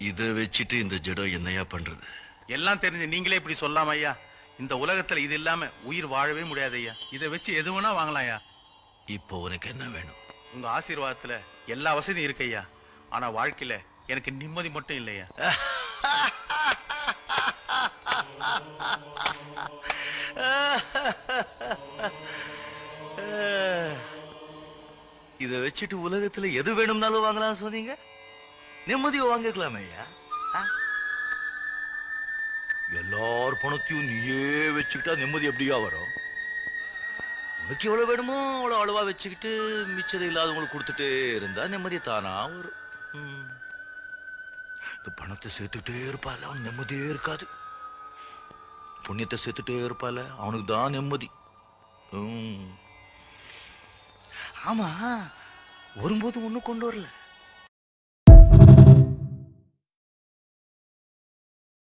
இதை வச்சுட்டு இந்த ஜடம் என்னையா பண்றது? எல்லாம் தெரிஞ்சு நீங்களே இப்படி சொல்லாம ஐயா. இந்த உலகத்துல இது இல்லாம உயிர் வாழவே முடியாது ஐயா. இதை வச்சு எது வேணா வாங்கலாம் ஐயா. இப்போ உனக்கு என்ன வேணும்? உங்க ஆசீர்வாதத்துல எல்லா வசதியும் இருக்கு ஐயா. ஆனா வாழ்க்கையில எனக்கு நிம்மதி மட்டும் இல்லையா. இதை வச்சுட்டு உலகத்துல எது வேணும்னாலும் வாங்கலாம் சொன்னீங்க. நிம்மதியை வாங்கிக்கலாமே ஐயா. எல்லார் பணத்தையும் நீயே வச்சுக்கிட்டா நிம்மதி எப்படியா வரும்? உனக்கு எவ்வளவு வேணுமோ அவ்வளவு அளவா வச்சுக்கிட்டு மிச்சதை இல்லாதவங்களுக்கு கொடுத்துட்டே இருந்தா நிம்மதி தானா வரும். இந்த பணத்தை சேர்த்துட்டே இருப்பால அவன் நிம்மதியே இருக்காது. புண்ணியத்தை சேர்த்துட்டே இருப்பால அவனுக்கு தான் நிம்மதி. ஆமா, வரும்போது ஒண்ணும் கொண்டு வரல.